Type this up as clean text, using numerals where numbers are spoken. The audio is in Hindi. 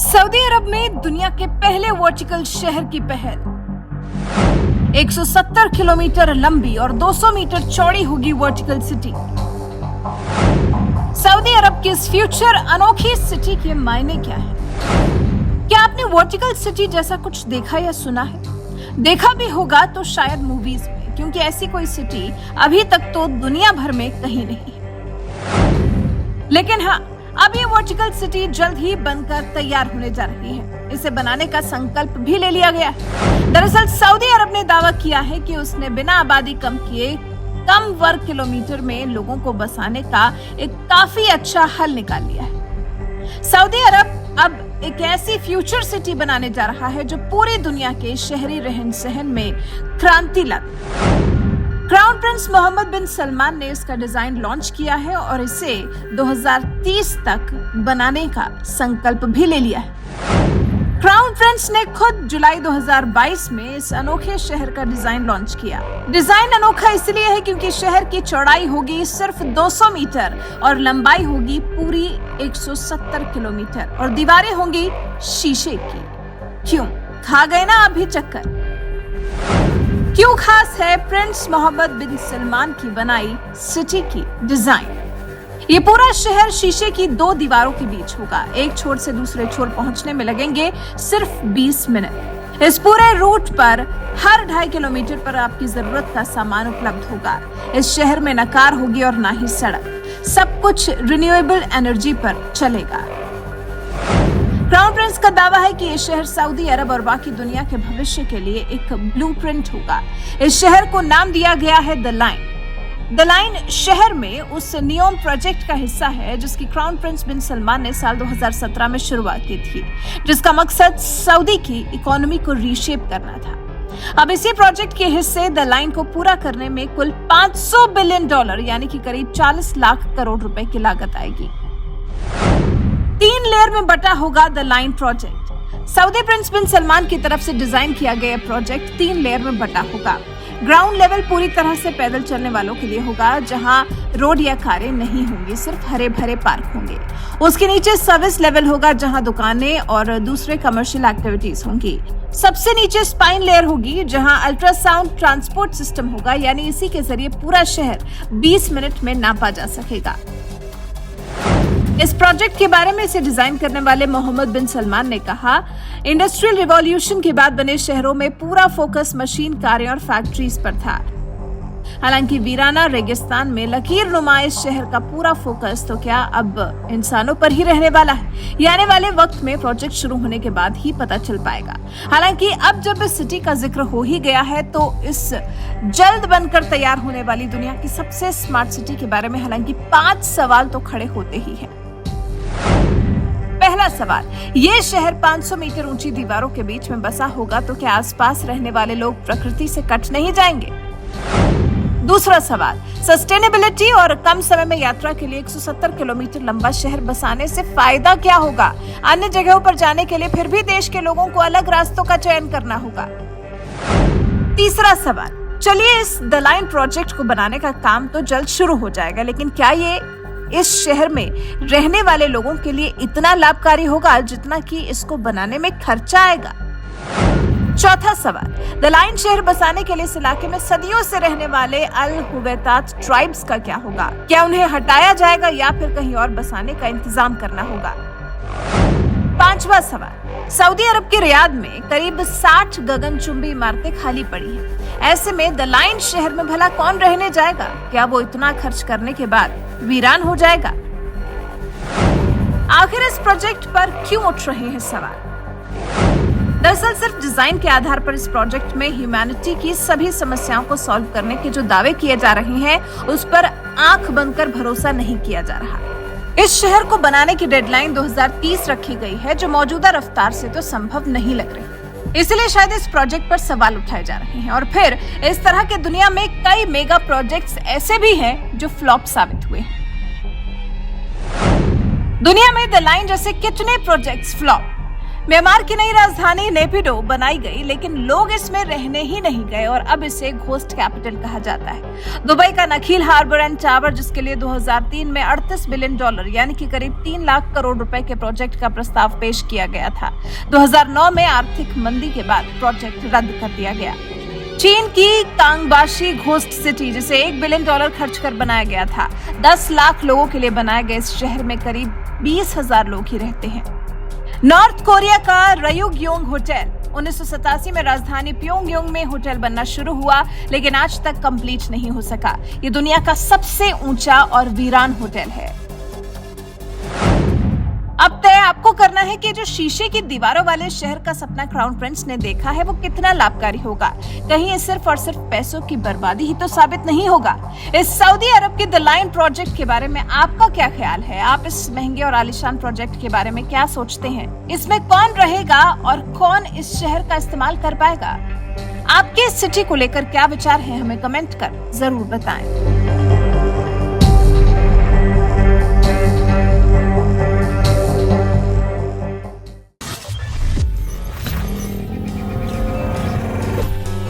सऊदी अरब में दुनिया के पहले वर्टिकल शहर की पहल। 170 किलोमीटर लंबी और 200 मीटर चौड़ी होगी वर्टिकल सिटी। सऊदी अरब की इस फ्यूचर अनोखी सिटी के मायने क्या है? क्या आपने वर्टिकल सिटी जैसा कुछ देखा या सुना है? देखा भी होगा तो शायद मूवीज में, क्योंकि ऐसी कोई सिटी अभी तक तो दुनिया भर में कहीं नहीं। लेकिन हाँ, अब ये वर्टिकल सिटी जल्द ही बनकर तैयार होने जा रही है। इसे बनाने का संकल्प भी ले लिया गया है। दरअसल सऊदी अरब ने दावा किया है कि उसने बिना आबादी कम किए कम वर्ग किलोमीटर में लोगों को बसाने का एक काफी अच्छा हल निकाल लिया है। सऊदी अरब अब एक ऐसी फ्यूचर सिटी बनाने जा रहा है जो पूरी दुनिया के शहरी रहन सहन में क्रांति लाए। क्राउन प्रिंस मोहम्मद बिन सलमान ने इसका डिजाइन लॉन्च किया है और इसे 2030 तक बनाने का संकल्प भी ले लिया है। क्राउन प्रिंस ने खुद जुलाई 2022 में इस अनोखे शहर का डिजाइन लॉन्च किया। डिजाइन अनोखा इसलिए है क्योंकि शहर की चौड़ाई होगी सिर्फ 200 मीटर और लंबाई होगी पूरी 170 किलोमीटर और दीवारें होंगी शीशे की। क्यों? खा गए ना अभी चक्कर? क्यों खास है प्रिंस मोहम्मद बिन सलमान की बनाई सिटी की डिजाइन? ये पूरा शहर शीशे की 2 दीवारों के बीच होगा। एक छोर से दूसरे छोर पहुंचने में लगेंगे सिर्फ 20 मिनट। इस पूरे रूट पर हर 2.5 किलोमीटर पर आपकी जरूरत का सामान उपलब्ध होगा। इस शहर में न कार होगी और न ही सड़क। सब कुछ रिन्यूएबल एनर्जी पर चलेगा। क्राउन प्रिंस का दावा है कि ये शहर सऊदी अरब और बाकी दुनिया के भविष्य के लिए एक ब्लूप्रिंट होगा। इस शहर को नाम दिया गया है द लाइन। द लाइन शहर में उस नियोम प्रोजेक्ट का हिस्सा है जिसकी क्राउन प्रिंस बिन सलमान ने साल 2017 में शुरुआत की थी, जिसका मकसद सऊदी की इकोनॉमी को रीशेप करना था। अब इसी प्रोजेक्ट के हिस्से द लाइन को पूरा करने में कुल $500 बिलियन यानी कि करीब 40 लाख करोड़ रुपए की लागत आएगी। 3 लेयर में बटा होगा the line project. Saudi prince bin Salman की तरफ से डिजाइन किया गया प्रोजेक्ट 3 लेयर में बटा होगा। ग्राउंड लेवल पूरी तरह से पैदल चलने वालों के लिए होगा, जहां रोड या कारें नहीं होंगी, सिर्फ हरे भरे पार्क होंगे। उसके नीचे सर्विस लेवल होगा, जहां दुकानें और दूसरे कमर्शियल एक्टिविटीज होंगी। सबसे नीचे स्पाइन लेयर होगी, जहां अल्ट्रासाउंड ट्रांसपोर्ट सिस्टम होगा, यानी इसी के जरिए पूरा शहर 20 मिनट में नापा जा सकेगा। इस प्रोजेक्ट के बारे में इसे डिजाइन करने वाले मोहम्मद बिन सलमान ने कहा, इंडस्ट्रियल रिवॉल्यूशन के बाद बने शहरों में पूरा फोकस मशीन, कारें और फैक्ट्रीज पर था। हालांकि वीराना रेगिस्तान में लकीर नुमा इस शहर का पूरा फोकस तो क्या अब इंसानों पर ही रहने वाला है। ये आने वाले वक्त में प्रोजेक्ट शुरू होने के बाद ही पता चल पाएगा। हालांकि अब जब इस सिटी का जिक्र हो ही गया है तो इस जल्द बनकर तैयार होने वाली दुनिया की सबसे स्मार्ट सिटी के बारे में हालांकि 5 सवाल तो खड़े होते ही हैं। पहला सवाल, ये शहर 500 मीटर ऊंची दीवारों के बीच में बसा होगा तो क्या आसपास रहने वाले लोग प्रकृति से कट नहीं जाएंगे? दूसरा सवाल, सस्टेनेबिलिटी और कम समय में यात्रा के लिए 170 किलोमीटर लंबा शहर बसाने से फायदा क्या होगा? अन्य जगहों पर जाने के लिए फिर भी देश के लोगों को अलग रास्तों का चयन करना होगा। तीसरा सवाल, चलिए इस द लाइन प्रोजेक्ट को बनाने का काम तो जल्द शुरू हो जाएगा, लेकिन क्या ये इस शहर में रहने वाले लोगों के लिए इतना लाभकारी होगा जितना कि इसको बनाने में खर्चा आएगा? चौथा सवाल, द लाइन शहर बसाने के लिए इस इलाके में सदियों से रहने वाले अल हुवैतात ट्राइब्स का क्या होगा? क्या उन्हें हटाया जाएगा या फिर कहीं और बसाने का इंतजाम करना होगा? पांचवा सवाल, सऊदी अरब के रियाद में करीब 60 गगनचुंबी इमारतें खाली पड़ी हैं। ऐसे में द लाइन शहर में भला कौन रहने जाएगा? क्या वो इतना खर्च करने के बाद वीरान हो जाएगा? आखिर इस प्रोजेक्ट पर क्यों उठ रहे हैं सवाल? दरअसल सिर्फ डिजाइन के आधार पर इस प्रोजेक्ट में ह्यूमैनिटी की सभी समस्याओं को सॉल्व करने के जो दावे किए जा रहे हैं उस पर आंख बंद कर भरोसा नहीं किया जा रहा। इस शहर को बनाने की डेडलाइन 2030 रखी गई है, जो मौजूदा रफ्तार से तो संभव नहीं लग रही। इसलिए शायद इस प्रोजेक्ट पर सवाल उठाए जा रहे हैं। और फिर इस तरह के दुनिया में कई मेगा प्रोजेक्ट्स ऐसे भी हैं जो फ्लॉप साबित हुए हैं। दुनिया में द लाइन जैसे कितने प्रोजेक्ट्स फ्लॉप? म्यांमार की नई राजधानी नेपिडो बनाई गई, लेकिन लोग इसमें रहने ही नहीं गए और अब इसे घोस्ट कैपिटल कहा जाता है। दुबई का नखील हार्बर एंड टावर, जिसके लिए 2003 में $38 बिलियन यानी कि करीब 3 लाख करोड़ रुपए के प्रोजेक्ट का प्रस्ताव पेश किया गया था। 2009 में आर्थिक मंदी के बाद प्रोजेक्ट रद्द कर दिया गया। चीन की कांगबाशी घोस्ट सिटी, जिसे $1 बिलियन खर्च कर बनाया गया था, 10 लाख लोगों के लिए बनाए गए इस शहर में करीब 20,000 लोग ही रहते हैं। नॉर्थ कोरिया का रयुग्योंग होटल 1987 में राजधानी प्योंगयांग में होटल बनना शुरू हुआ, लेकिन आज तक कंप्लीट नहीं हो सका। ये दुनिया का सबसे ऊंचा और वीरान होटल है। अब तय आपको करना है कि जो शीशे की दीवारों वाले शहर का सपना क्राउन प्रिंस ने देखा है वो कितना लाभकारी होगा। कहीं ये सिर्फ और सिर्फ पैसों की बर्बादी ही तो साबित नहीं होगा। इस सऊदी अरब के द लाइन प्रोजेक्ट के बारे में आपका क्या ख्याल है? आप इस महंगे और आलीशान प्रोजेक्ट के बारे में क्या सोचते हैं? इसमें कौन रहेगा और कौन इस शहर का इस्तेमाल कर पाएगा? आपके इस सिटी को लेकर क्या विचार है, हमें कमेंट कर जरूर बताएं।